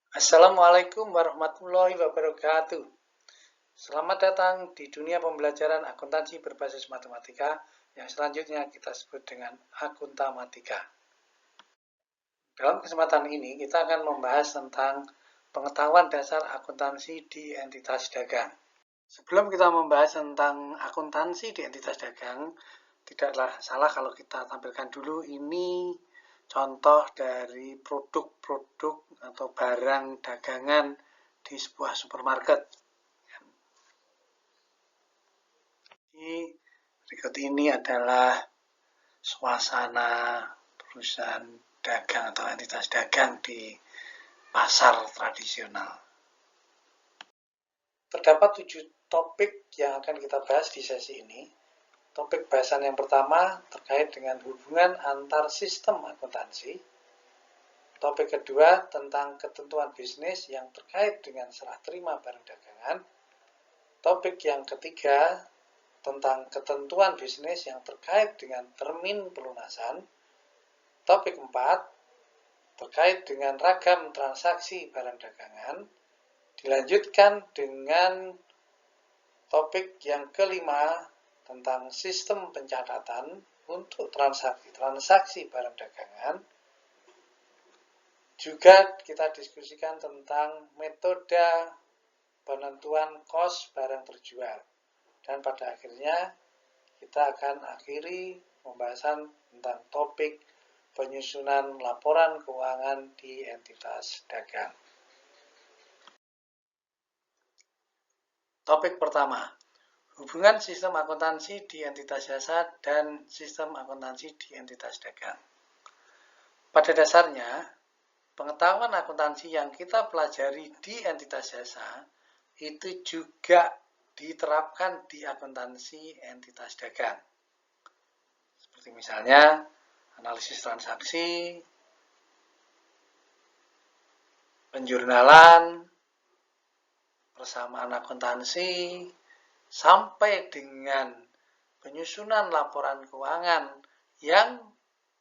Assalamualaikum warahmatullahi wabarakatuh. Selamat datang di dunia pembelajaran akuntansi berbasis matematika yang selanjutnya kita sebut dengan akuntamatika. Dalam kesempatan ini kita akan membahas tentang pengetahuan dasar akuntansi di entitas dagang. Sebelum kita membahas tentang akuntansi di entitas dagang, tidaklah salah kalau kita tampilkan dulu ini contoh dari produk-produk atau barang dagangan di sebuah supermarket. Berikut ini adalah suasana perusahaan dagang atau entitas dagang di pasar tradisional. Terdapat 7 topik yang akan kita bahas di sesi ini. Topik bahasan yang pertama terkait dengan hubungan antar sistem akuntansi. Topik kedua tentang ketentuan bisnis yang terkait dengan serah terima barang dagangan. Topik yang ketiga tentang ketentuan bisnis yang terkait dengan termin pelunasan. Topik 4 terkait dengan ragam transaksi barang dagangan. Dilanjutkan dengan topik yang kelima tentang sistem pencatatan untuk transaksi barang dagangan. Juga kita diskusikan tentang metode penentuan kos barang terjual. Dan pada akhirnya kita akan akhiri pembahasan tentang topik penyusunan laporan keuangan di entitas dagang. Topik pertama, hubungan sistem akuntansi di entitas jasa dan sistem akuntansi di entitas dagang. Pada dasarnya, pengetahuan akuntansi yang kita pelajari di entitas jasa itu juga diterapkan di akuntansi entitas dagang. Seperti misalnya analisis transaksi, penjurnalan, persamaan akuntansi, sampai dengan penyusunan laporan keuangan yang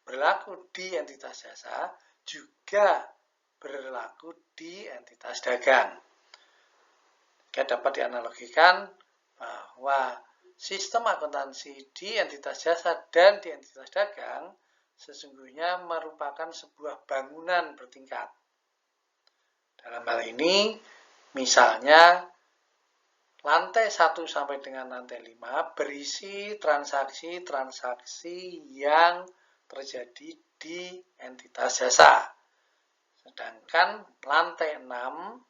berlaku di entitas jasa juga berlaku di entitas dagang. Jika dapat dianalogikan bahwa sistem akuntansi di entitas jasa dan di entitas dagang sesungguhnya merupakan sebuah bangunan bertingkat. Dalam hal ini, misalnya lantai 1 sampai dengan lantai 5 berisi transaksi-transaksi yang terjadi di entitas jasa. Sedangkan lantai 6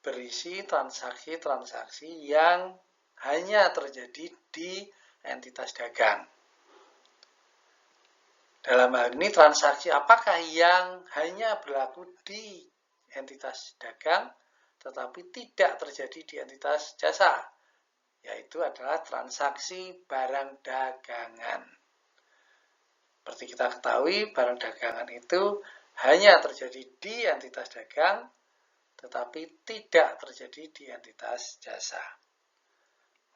berisi transaksi-transaksi yang hanya terjadi di entitas dagang. Dalam hal ini transaksi apakah yang hanya berlaku di entitas dagang tetapi tidak terjadi di entitas jasa? Yaitu adalah transaksi barang dagangan. Seperti kita ketahui, barang dagangan itu hanya terjadi di entitas dagang tetapi tidak terjadi di entitas jasa.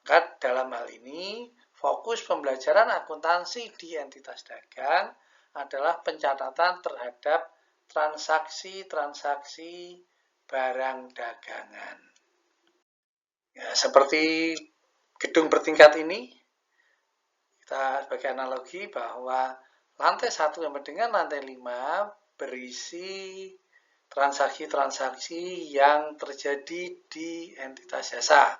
Maka dalam hal ini, fokus pembelajaran akuntansi di entitas dagang adalah pencatatan terhadap transaksi-transaksi barang dagangan. Ya, seperti gedung bertingkat ini, kita sebagai analogi bahwa lantai 1 sampai dengan lantai 5 berisi transaksi-transaksi yang terjadi di entitas jasa.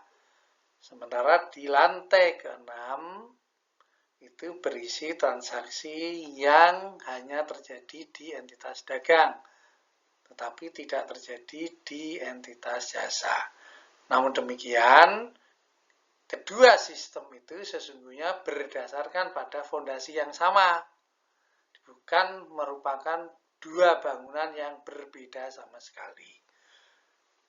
Sementara di lantai ke-6 itu berisi transaksi yang hanya terjadi di entitas dagang, tetapi tidak terjadi di entitas jasa. Namun demikian, kedua sistem itu sesungguhnya berdasarkan pada fondasi yang sama, bukan merupakan dua bangunan yang berbeda sama sekali.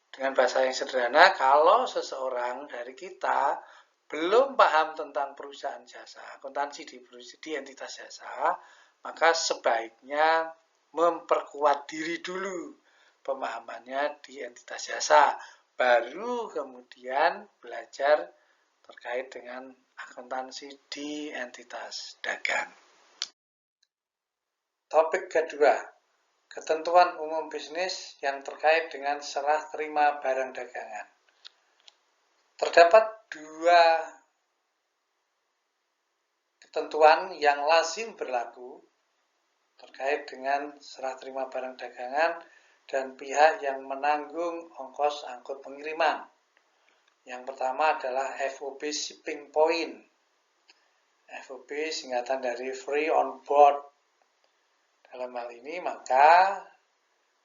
Dengan bahasa yang sederhana, kalau seseorang dari kita belum paham tentang perusahaan jasa, akuntansi di entitas jasa, maka sebaiknya memperkuat diri dulu pemahamannya di entitas jasa, baru kemudian belajar terkait dengan akuntansi di entitas dagang. Topik kedua, ketentuan umum bisnis yang terkait dengan serah terima barang dagangan. Terdapat dua ketentuan yang lazim berlaku terkait dengan serah terima barang dagangan dan pihak yang menanggung ongkos angkut pengiriman. Yang pertama adalah FOB Shipping Point. FOB singkatan dari Free on Board. Dalam hal ini maka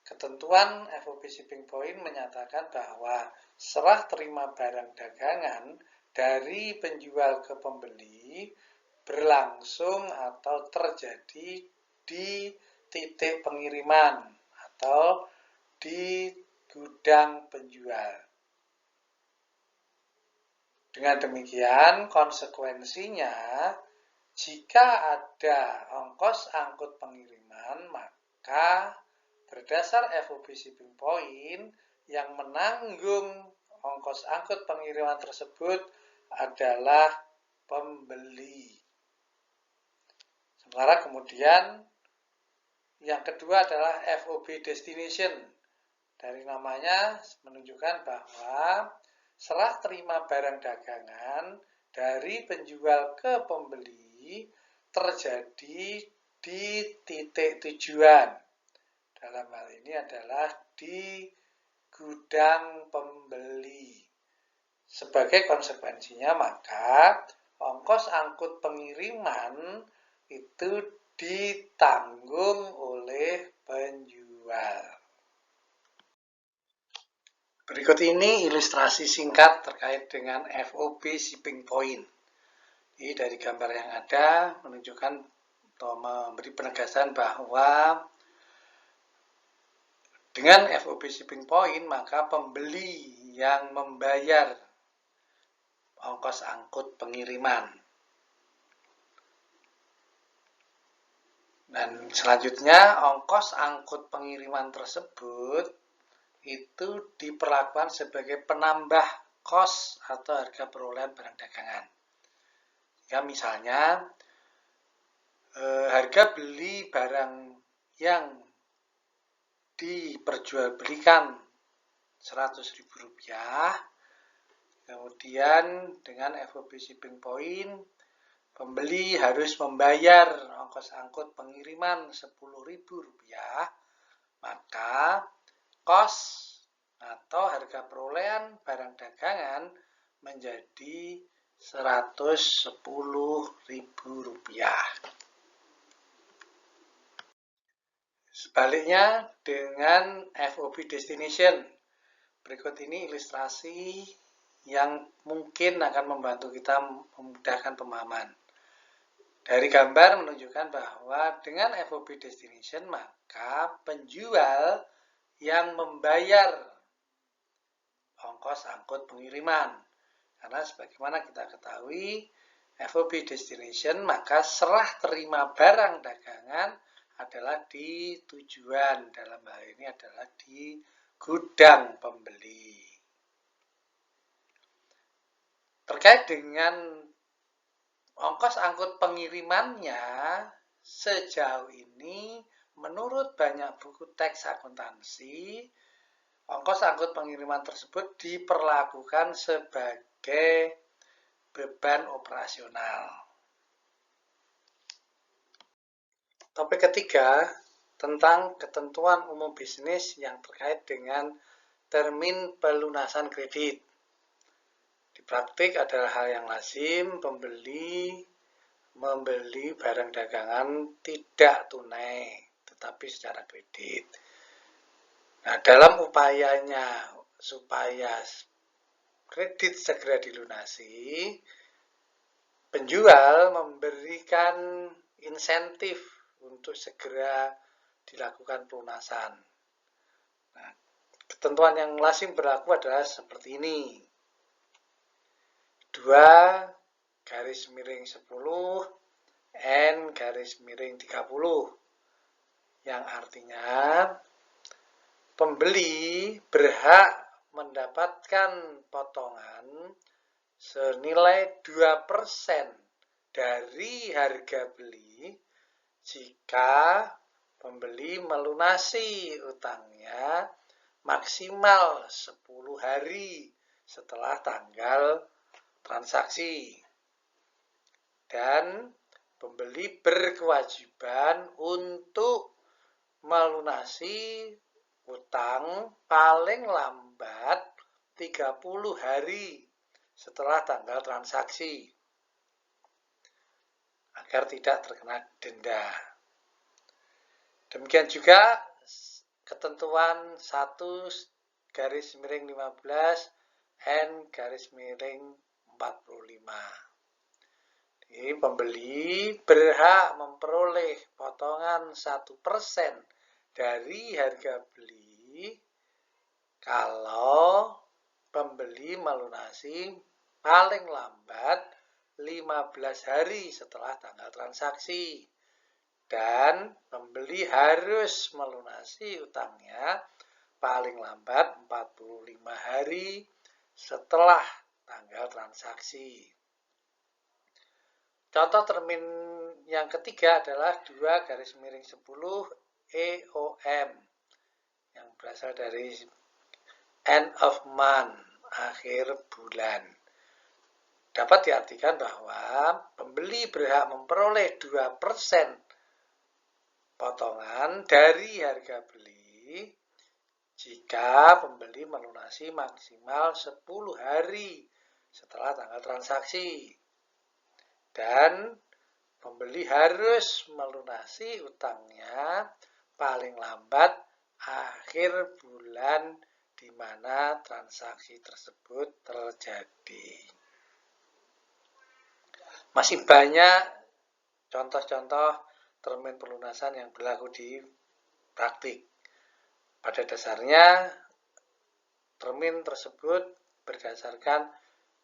ketentuan FOB Shipping Point menyatakan bahwa serah terima barang dagangan dari penjual ke pembeli berlangsung atau terjadi di titik pengiriman atau di gudang penjual. Dengan demikian, konsekuensinya, jika ada ongkos angkut pengiriman, maka berdasar FOB Shipping Point, yang menanggung ongkos angkut pengiriman tersebut adalah pembeli. Sementara kemudian, yang kedua adalah FOB Destination. Dari namanya menunjukkan bahwa serah terima barang dagangan dari penjual ke pembeli terjadi di titik tujuan. Dalam hal ini adalah di gudang pembeli. Sebagai konsekuensinya maka ongkos angkut pengiriman itu ditanggung oleh penjual. Berikut ini ilustrasi singkat terkait dengan FOB Shipping Point. Ini dari gambar yang ada menunjukkan atau memberi penegasan bahwa dengan FOB Shipping Point maka pembeli yang membayar ongkos angkut pengiriman. Dan selanjutnya ongkos angkut pengiriman tersebut itu diperlakukan sebagai penambah kos atau harga perolehan barang dagangan. Ya, misalnya harga beli barang yang diperjualbelikan Rp100.000, kemudian dengan FOB Shipping Point, pembeli harus membayar ongkos angkut pengiriman Rp10.000, maka kos atau harga perolehan barang dagangan menjadi Rp110.000. Sebaliknya dengan FOB Destination. Berikut ini ilustrasi yang mungkin akan membantu kita memudahkan pemahaman. Dari gambar menunjukkan bahwa dengan FOB Destination maka penjual yang membayar ongkos angkut pengiriman. Karena sebagaimana kita ketahui, FOB Destination maka serah terima barang dagangan adalah di tujuan. Dalam hal ini adalah di gudang pembeli. Terkait dengan ongkos angkut pengirimannya, sejauh ini menurut banyak buku teks akuntansi, ongkos angkut pengiriman tersebut diperlakukan sebagai beban operasional. Topik ketiga tentang ketentuan umum bisnis yang terkait dengan termin pelunasan kredit. Di praktik adalah hal yang lazim pembeli membeli barang dagangan tidak tunai, tetapi secara kredit. Nah, dalam upayanya supaya kredit segera dilunasi, penjual memberikan insentif untuk segera dilakukan pelunasan. Nah, ketentuan yang lazim berlaku adalah seperti ini. 2/10 N/30, yang artinya pembeli berhak mendapatkan potongan senilai 2% dari harga beli jika pembeli melunasi utangnya maksimal 10 hari setelah tanggal transaksi. Dan pembeli berkewajiban untuk melunasi utang paling lambat 30 hari setelah tanggal transaksi agar tidak terkena denda. Demikian juga ketentuan 1/15N/45. Jadi pembeli berhak memperoleh potongan 1% dari harga beli kalau pembeli melunasi paling lambat 15 hari setelah tanggal transaksi. Dan pembeli harus melunasi utangnya paling lambat 45 hari setelah tanggal transaksi. Contoh termin yang ketiga adalah 2/10 EOM yang berasal dari end of month, akhir bulan. Dapat diartikan bahwa pembeli berhak memperoleh 2% potongan dari harga beli jika pembeli melunasi maksimal 10 hari setelah tanggal transaksi. Dan pembeli harus melunasi utangnya paling lambat akhir bulan di mana transaksi tersebut terjadi. Masih banyak contoh-contoh termin pelunasan yang berlaku di praktik. Pada dasarnya, termin tersebut berdasarkan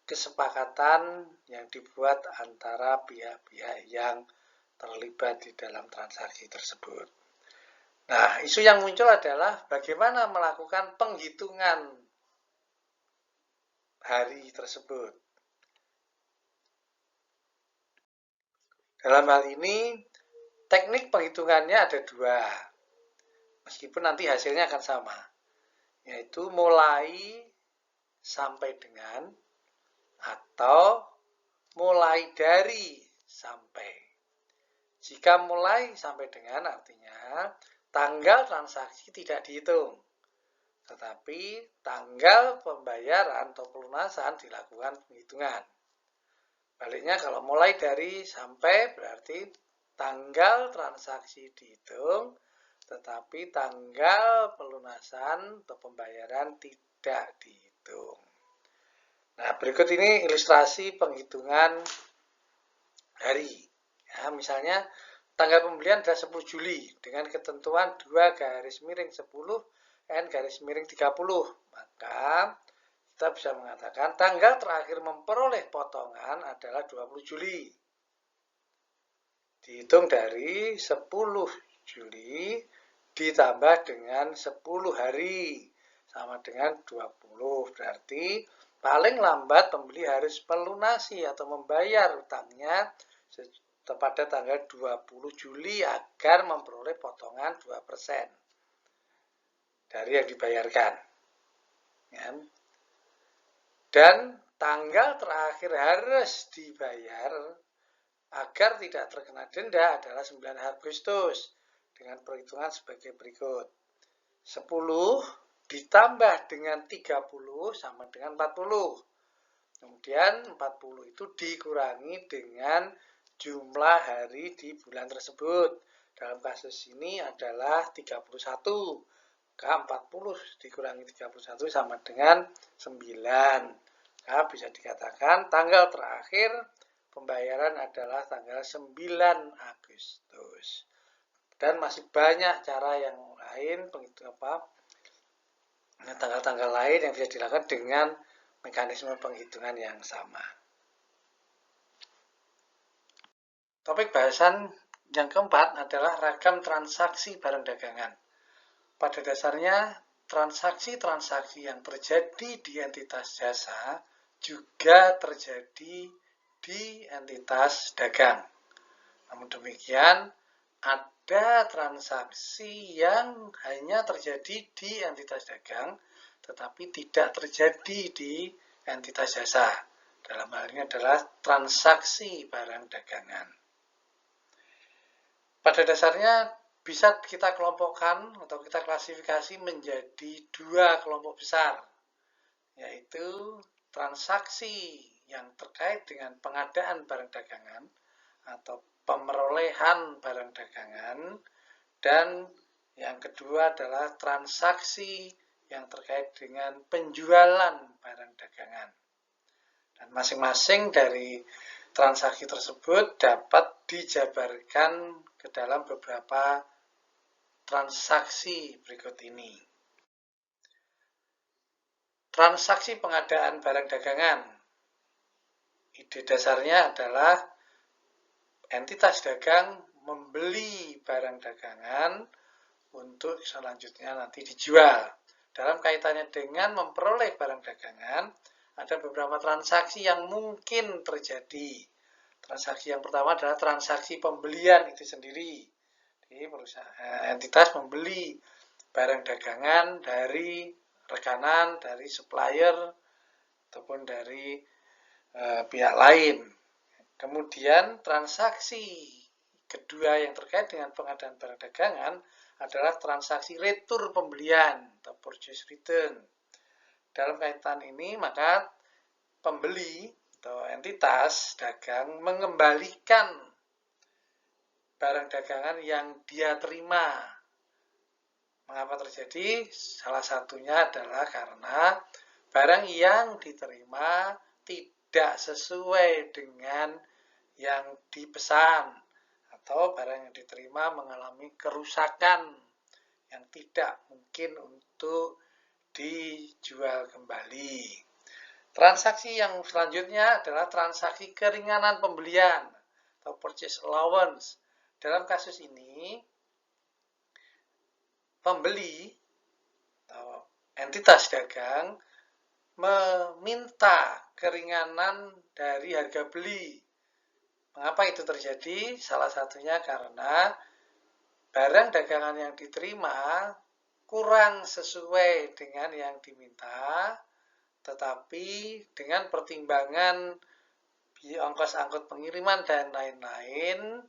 kesepakatan yang dibuat antara pihak-pihak yang terlibat di dalam transaksi tersebut. Nah, isu yang muncul adalah bagaimana melakukan penghitungan hari tersebut. Dalam hal ini, teknik penghitungannya ada dua, meskipun nanti hasilnya akan sama, yaitu mulai sampai dengan atau mulai dari sampai. Jika mulai sampai dengan artinya tanggal transaksi tidak dihitung, tetapi tanggal pembayaran atau pelunasan dilakukan penghitungan. Baliknya kalau mulai dari sampai berarti tanggal transaksi dihitung, tetapi tanggal pelunasan atau pembayaran tidak dihitung. Nah, berikut ini ilustrasi penghitungan hari. Ya, misalnya tanggal pembelian adalah 10 Juli dengan ketentuan 2/10 N/30. Maka kita bisa mengatakan tanggal terakhir memperoleh potongan adalah 20 Juli. Dihitung dari 10 Juli ditambah dengan 10 hari sama dengan 20. Berarti paling lambat pembeli harus melunasi atau membayar utangnya pada tanggal 20 Juli agar memperoleh potongan 2% dari yang dibayarkan. Ya. Dan tanggal terakhir harus dibayar agar tidak terkena denda adalah 9 Agustus dengan perhitungan sebagai berikut. 10 ditambah dengan 30 sama dengan 40. Kemudian 40 itu dikurangi dengan jumlah hari di bulan tersebut. Dalam kasus ini adalah 31. Maka 40 dikurangi 31 sama dengan 9. Nah, bisa dikatakan tanggal terakhir pembayaran adalah tanggal 9 Agustus. Dan masih banyak cara yang lain, tanggal-tanggal lain yang bisa dilakukan dengan mekanisme penghitungan yang sama. Topik bahasan yang keempat adalah ragam transaksi barang dagangan. Pada dasarnya, transaksi-transaksi yang terjadi di entitas jasa juga terjadi di entitas dagang. Namun demikian, ada ada transaksi yang hanya terjadi di entitas dagang, tetapi tidak terjadi di entitas jasa. Dalam hal ini adalah transaksi barang dagangan. Pada dasarnya bisa kita kelompokkan atau kita klasifikasi menjadi dua kelompok besar, yaitu transaksi yang terkait dengan pengadaan barang dagangan atau pemerolehan barang dagangan, dan yang kedua adalah transaksi yang terkait dengan penjualan barang dagangan. Dan masing-masing dari transaksi tersebut dapat dijabarkan ke dalam beberapa transaksi berikut ini. Transaksi pengadaan barang dagangan. Ide dasarnya adalah entitas dagang membeli barang dagangan untuk selanjutnya nanti dijual. Dalam kaitannya dengan memperoleh barang dagangan, ada beberapa transaksi yang mungkin terjadi. Transaksi yang pertama adalah transaksi pembelian itu sendiri. Jadi entitas membeli barang dagangan dari rekanan, dari supplier, ataupun dari pihak lain. Kemudian transaksi kedua yang terkait dengan pengadaan barang dagangan adalah transaksi retur pembelian atau purchase return. Dalam kaitan ini maka pembeli atau entitas dagang mengembalikan barang dagangan yang dia terima. Mengapa terjadi? Salah satunya adalah karena barang yang diterima tidak sesuai dengan yang dipesan, atau barang yang diterima mengalami kerusakan yang tidak mungkin untuk dijual kembali. Transaksi yang selanjutnya adalah transaksi keringanan pembelian atau purchase allowance. Dalam kasus ini, pembeli atau entitas dagang meminta keringanan dari harga beli. Mengapa itu terjadi? Salah satunya karena barang dagangan yang diterima kurang sesuai dengan yang diminta, tetapi dengan pertimbangan ongkos angkut pengiriman dan lain-lain,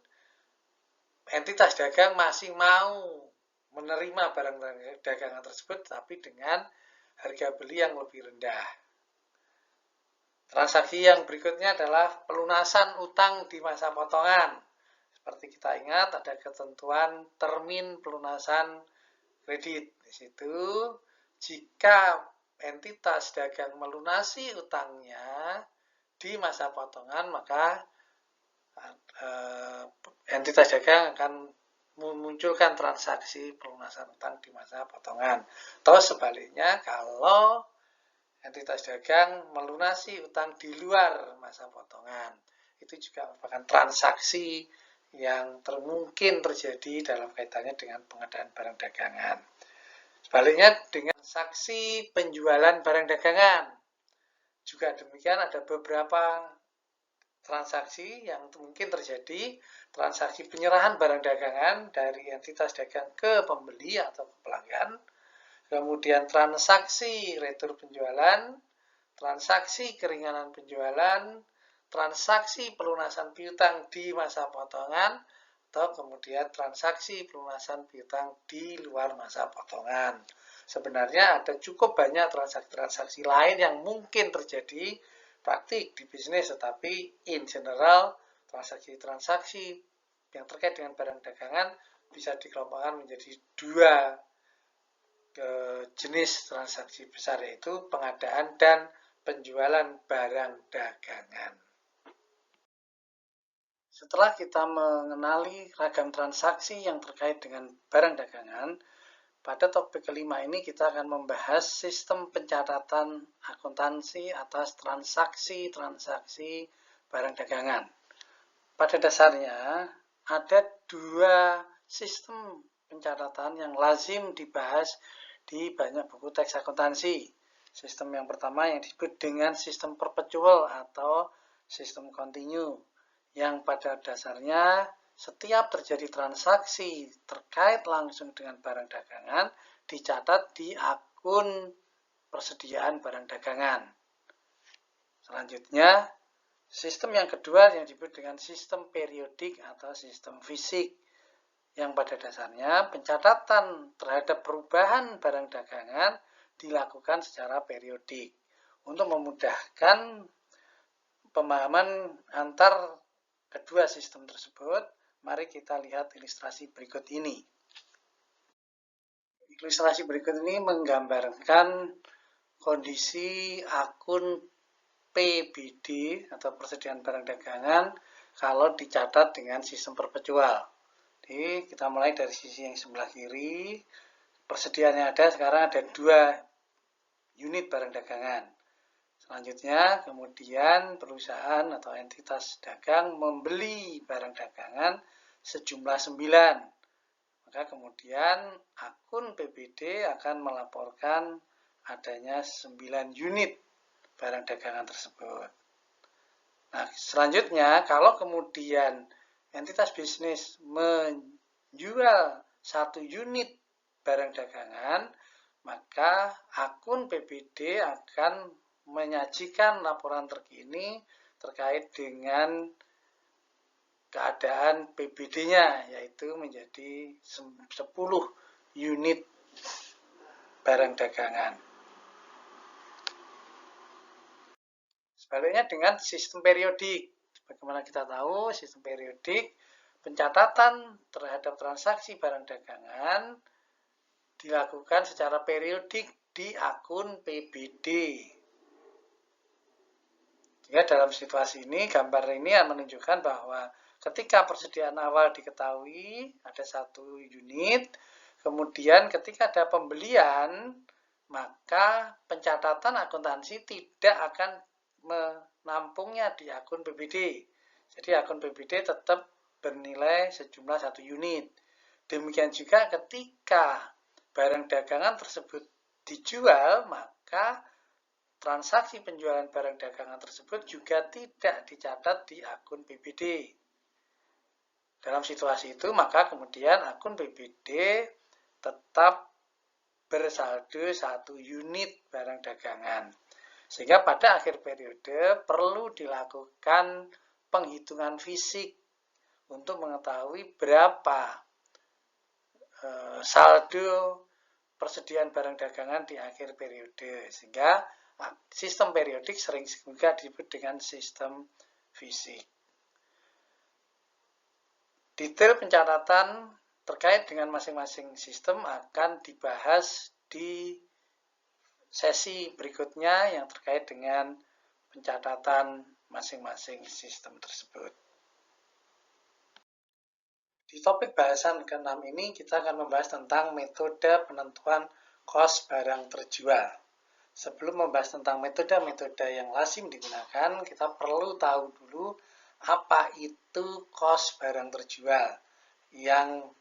entitas dagang masih mau menerima barang dagangan tersebut, tapi dengan harga beli yang lebih rendah. Transaksi yang berikutnya adalah pelunasan utang di masa potongan. Seperti kita ingat, ada ketentuan termin pelunasan kredit. Di situ, jika entitas dagang melunasi utangnya di masa potongan, maka entitas dagang akan memunculkan transaksi pelunasan utang di masa potongan. Atau sebaliknya, kalau entitas dagang melunasi utang di luar masa potongan, itu juga merupakan transaksi yang mungkin terjadi dalam kaitannya dengan pengadaan barang dagangan. Sebaliknya, dengan transaksi penjualan barang dagangan, juga demikian ada beberapa transaksi yang mungkin terjadi, transaksi penyerahan barang dagangan dari entitas dagang ke pembeli atau ke pelanggan, kemudian transaksi retur penjualan, transaksi keringanan penjualan, transaksi pelunasan piutang di masa potongan, atau kemudian transaksi pelunasan piutang di luar masa potongan. Sebenarnya ada cukup banyak transaksi-transaksi lain yang mungkin terjadi praktik di bisnis, tetapi in general transaksi-transaksi yang terkait dengan barang dagangan bisa dikelompokkan menjadi dua jenis transaksi besar, yaitu pengadaan dan penjualan barang dagangan. Setelah kita mengenali ragam transaksi yang terkait dengan barang dagangan, pada topik kelima ini kita akan membahas sistem pencatatan akuntansi atas transaksi-transaksi barang dagangan. Pada dasarnya, ada dua sistem pencatatan yang lazim dibahas di banyak buku teks akuntansi. Sistem yang pertama yang disebut dengan sistem perpetual atau sistem kontinu, yang pada dasarnya setiap terjadi transaksi terkait langsung dengan barang dagangan dicatat di akun persediaan barang dagangan. Selanjutnya, sistem yang kedua yang disebut dengan sistem periodik atau sistem fisik, yang pada dasarnya pencatatan terhadap perubahan barang dagangan dilakukan secara periodik. Untuk memudahkan pemahaman antar kedua sistem tersebut, mari kita lihat ilustrasi berikut ini. Ilustrasi berikut ini menggambarkan kondisi akun PBD atau persediaan barang dagangan kalau dicatat dengan sistem perpetual. Jadi kita mulai dari sisi yang sebelah kiri. Persediaan yang ada sekarang ada 2 unit barang dagangan. Selanjutnya kemudian perusahaan atau entitas dagang membeli barang dagangan sejumlah 9. Maka kemudian akun PBD akan melaporkan adanya 9 unit barang dagangan tersebut. Nah, selanjutnya kalau kemudian entitas bisnis menjual 1 unit barang dagangan, maka akun PBD akan menyajikan laporan terkini terkait dengan keadaan PBD-nya, yaitu menjadi 10 unit barang dagangan. Sebaliknya dengan sistem periodik. Bagaimana kita tahu sistem periodik, pencatatan terhadap transaksi barang dagangan dilakukan secara periodik di akun PBD. Sehingga dalam situasi ini, gambar ini menunjukkan bahwa ketika persediaan awal diketahui ada 1 unit, kemudian ketika ada pembelian, maka pencatatan akuntansi tidak akan menampungnya di akun PBD. Jadi akun PBD tetap bernilai sejumlah 1 unit. Demikian juga ketika barang dagangan tersebut dijual, maka transaksi penjualan barang dagangan tersebut juga tidak dicatat di akun PBD. Dalam situasi itu, maka kemudian akun PBD tetap bersaldo 1 unit barang dagangan. Sehingga pada akhir periode perlu dilakukan penghitungan fisik untuk mengetahui berapa saldo persediaan barang dagangan di akhir periode. Sehingga sistem periodik sering juga disebut dengan sistem fisik. Detail pencatatan terkait dengan masing-masing sistem akan dibahas di sesi berikutnya yang terkait dengan pencatatan masing-masing sistem tersebut. Di topik bahasan ke-6 ini kita akan membahas tentang metode penentuan kos barang terjual. Sebelum membahas tentang metode-metode yang lazim digunakan, kita perlu tahu dulu apa itu kos barang terjual yang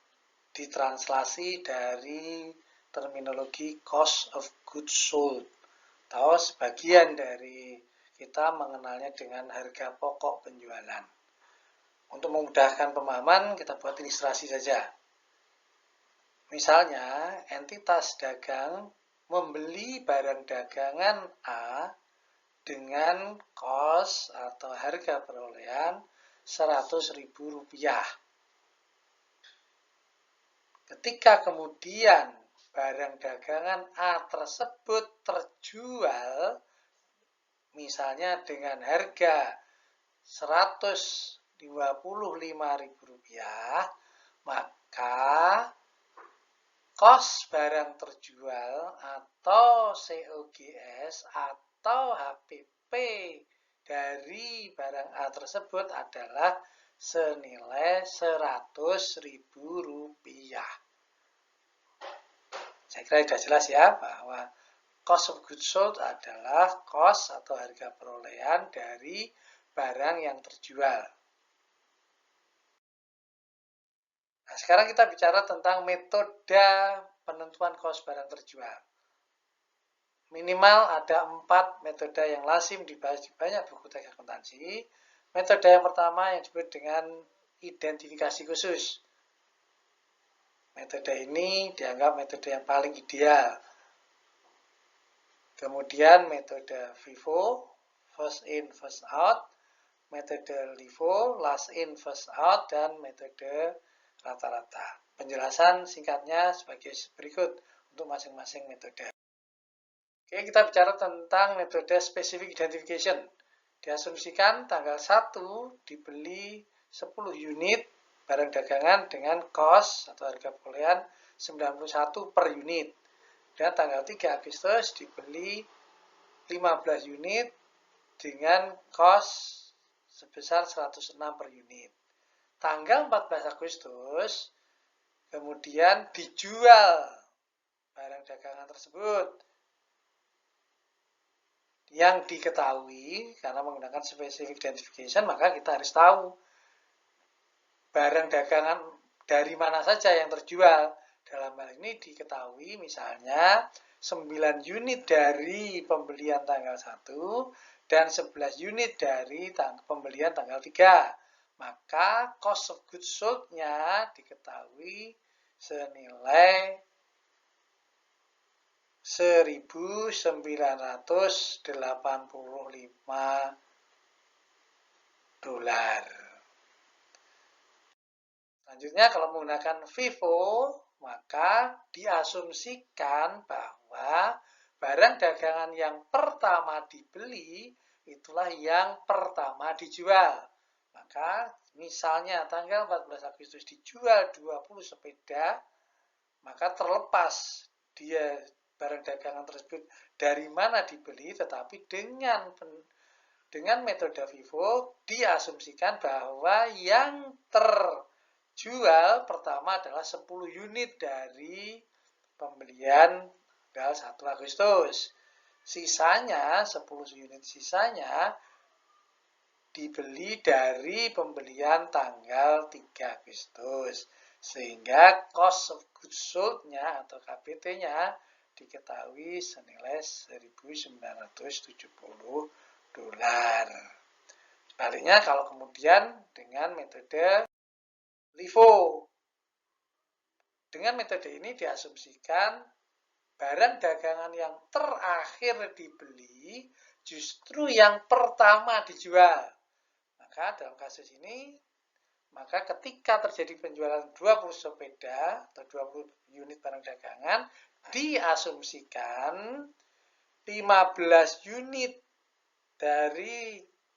ditranslasi dari terminologi cost of goods sold, atau sebagian dari kita mengenalnya dengan harga pokok penjualan. Untuk memudahkan pemahaman, kita buat ilustrasi saja. Misalnya, entitas dagang membeli barang dagangan A dengan kos atau harga perolehan Rp100.000. Ketika kemudian barang dagangan A tersebut terjual, misalnya dengan harga Rp125.000, maka kos barang terjual atau COGS atau HPP dari barang A tersebut adalah senilai Rp100.000. Saya kira sudah jelas ya bahwa cost of goods sold adalah kos atau harga perolehan dari barang yang terjual. Nah, sekarang kita bicara tentang metode penentuan kos barang terjual. Minimal ada 4 metode yang lazim dibahas di banyak buku teks akuntansi. Metode yang pertama yang disebut dengan identifikasi khusus. Metode ini dianggap metode yang paling ideal. Kemudian metode FIFO, first in, first out, metode LIFO, last in, first out, dan metode rata-rata. Penjelasan singkatnya sebagai berikut untuk masing-masing metode. Oke, kita bicara tentang metode specific identification. Diasumsikan tanggal 1 dibeli 10 unit barang dagangan dengan cost atau harga perolehan 91 per unit. Dan tanggal 3 Agustus dibeli 15 unit dengan cost sebesar 106 per unit. Tanggal 14 Agustus kemudian dijual barang dagangan tersebut yang diketahui karena menggunakan specific identification, maka kita harus tahu barang dagangan dari mana saja yang terjual. Dalam hal ini diketahui misalnya 9 unit dari pembelian tanggal 1 dan 11 unit dari pembelian tanggal 3. Maka cost of goods sold-nya diketahui senilai 1.985 dolar. Selanjutnya kalau menggunakan FIFO, maka diasumsikan bahwa barang dagangan yang pertama dibeli itulah yang pertama dijual. Maka misalnya tanggal 14 Agustus dijual 20 sepeda, maka terlepas dia barang dagangan tersebut dari mana dibeli, tetapi dengan metode FIFO diasumsikan bahwa yang terjual pertama adalah 10 unit dari pembelian tanggal 1 Agustus. Sisanya, 10 unit sisanya dibeli dari pembelian tanggal 3 Agustus. Sehingga cost of goods sold-nya atau KBT-nya diketahui senilai 1.970 dolar. Sebaliknya kalau kemudian dengan metode LIFO. Dengan metode ini diasumsikan barang dagangan yang terakhir dibeli justru yang pertama dijual. Maka dalam kasus ini, maka ketika terjadi penjualan 20 sepeda atau 20 unit barang dagangan, diasumsikan 15 unit dari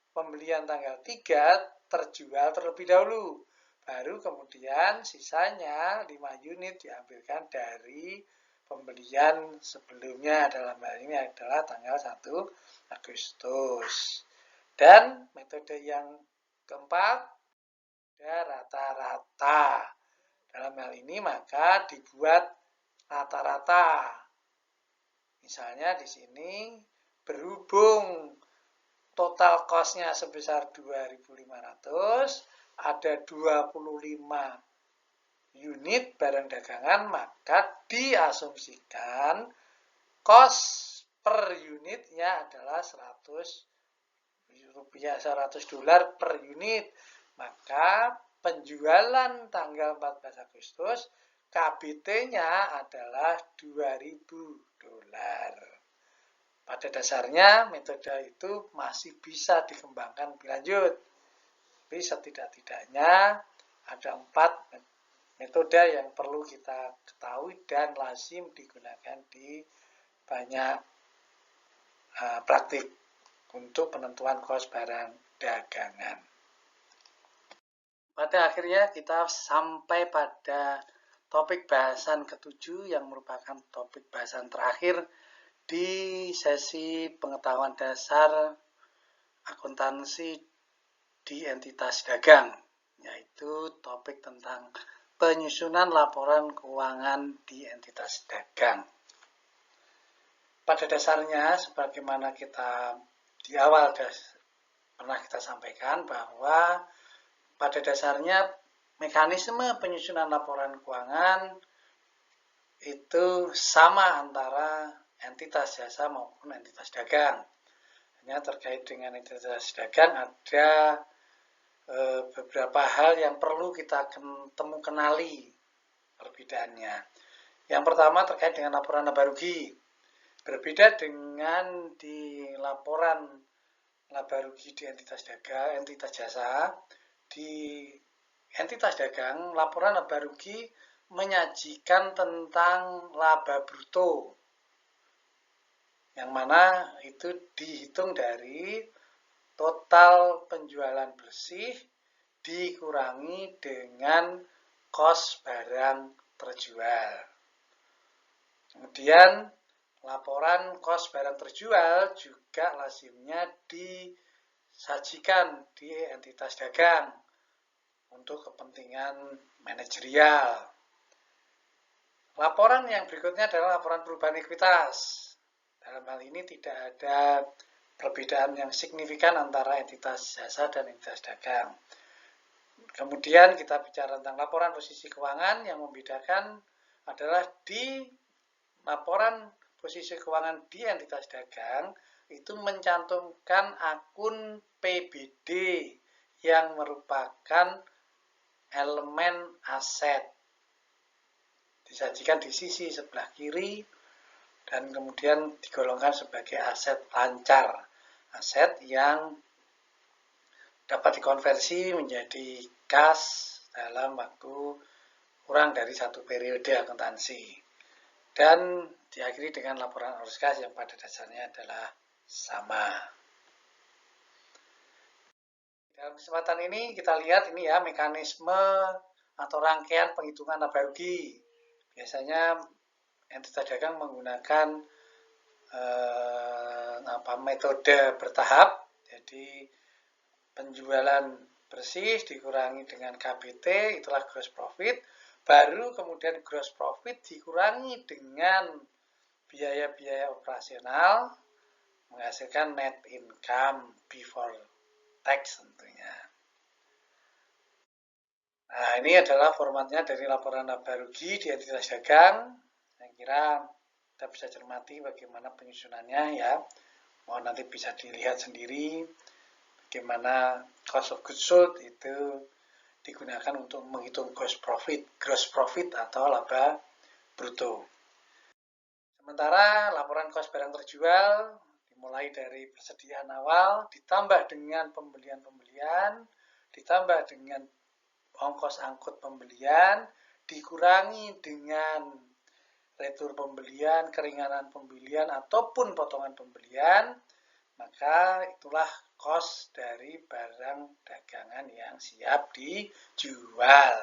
pembelian tanggal 3 terjual terlebih dahulu. Baru kemudian sisanya 5 unit diambilkan dari pembelian sebelumnya, dalam hal ini adalah tanggal 1 Agustus. Dan metode yang keempat, rata-rata. Dalam hal ini maka dibuat rata-rata. Misalnya di sini berhubung total cost-nya sebesar 2.500, ada 25 unit barang dagangan, maka diasumsikan cost per unitnya adalah 100 dolar per unit. Maka penjualan tanggal 14 Agustus KBT-nya adalah 2.000 dolar. Pada dasarnya metode itu masih bisa dikembangkan lebih lanjut. Tapi setidak-tidaknya ada 4 metode yang perlu kita ketahui dan lazim digunakan di banyak praktik untuk penentuan kos barang dagangan. Pada akhirnya kita sampai pada topik bahasan ke-7 yang merupakan topik bahasan terakhir di sesi pengetahuan dasar akuntansi di entitas dagang, yaitu topik tentang penyusunan laporan keuangan di entitas dagang. Pada dasarnya, sebagaimana kita di awal pernah kita sampaikan bahwa pada dasarnya mekanisme penyusunan laporan keuangan itu sama antara entitas jasa maupun entitas dagang. Hanya terkait dengan entitas dagang ada beberapa hal yang perlu kita kenali perbedaannya. Yang pertama terkait dengan laporan laba rugi. Berbeda dengan di laporan laba rugi di entitas dagang, entitas jasa, di entitas dagang, laporan laba rugi menyajikan tentang laba bruto, yang mana itu dihitung dari total penjualan bersih dikurangi dengan kos barang terjual. Kemudian laporan kos barang terjual juga lazimnya disajikan di entitas dagang untuk kepentingan manajerial. Laporan yang berikutnya adalah laporan perubahan ekuitas. Dalam hal ini tidak ada perbedaan yang signifikan antara entitas jasa dan entitas dagang. Kemudian kita bicara tentang laporan posisi keuangan. Yang membedakan adalah di laporan posisi keuangan di entitas dagang itu mencantumkan akun PBD yang merupakan elemen aset. Disajikan di sisi sebelah kiri dan kemudian digolongkan sebagai aset lancar. Aset yang dapat dikonversi menjadi kas dalam waktu kurang dari 1 periode akuntansi. Dan diakhiri dengan laporan arus kas yang pada dasarnya adalah sama. Dalam kesempatan ini kita lihat ini ya mekanisme atau rangkaian penghitungan laba rugi. Biasanya entitas dagang menggunakan metode bertahap. Jadi penjualan bersih dikurangi dengan KBT, itulah gross profit. Baru kemudian gross profit dikurangi dengan biaya-biaya operasional, menghasilkan net income before tax tentunya. Nah, ini adalah formatnya dari laporan laba rugi di entitas dagang. Saya kira kita bisa cermati bagaimana penyusunannya ya. Mohon nanti bisa dilihat sendiri bagaimana cost of goods sold itu digunakan untuk menghitung gross profit atau laba bruto. Sementara laporan kos barang terjual dimulai dari persediaan awal ditambah dengan pembelian-pembelian, ditambah dengan ongkos angkut pembelian, dikurangi dengan retur pembelian, keringanan pembelian, ataupun potongan pembelian, maka itulah kos dari barang dagangan yang siap dijual.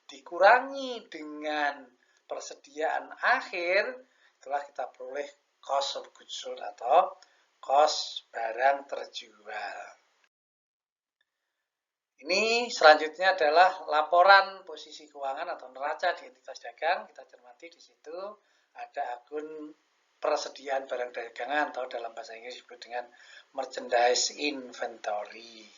Dikurangi dengan persediaan akhir, itulah kita peroleh cost of goods sold atau kos barang terjual. Ini selanjutnya adalah laporan posisi keuangan atau neraca di entitas dagang. Kita cermati di situ ada akun persediaan barang dagangan atau dalam bahasa Inggris disebut dengan merchandise inventory.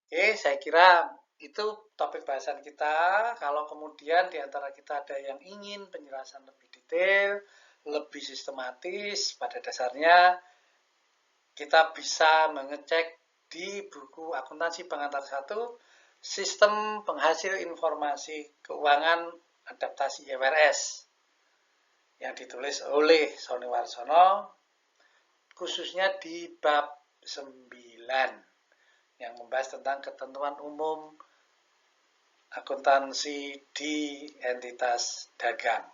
Oke, saya kira itu topik bahasan kita. Kalau kemudian di antara kita ada yang ingin penjelasan lebih detail, lebih sistematis, pada dasarnya kita bisa mengecek di buku akuntansi pengantar 1 sistem penghasil informasi keuangan adaptasi IFRS yang ditulis oleh Sony Warsono khususnya di bab 9 yang membahas tentang ketentuan umum akuntansi di entitas dagang.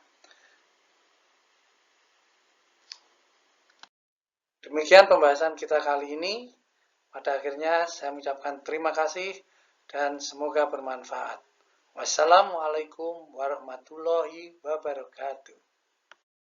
Demikian pembahasan kita kali ini. Pada akhirnya saya mengucapkan terima kasih dan semoga bermanfaat. Wassalamualaikum warahmatullahi wabarakatuh.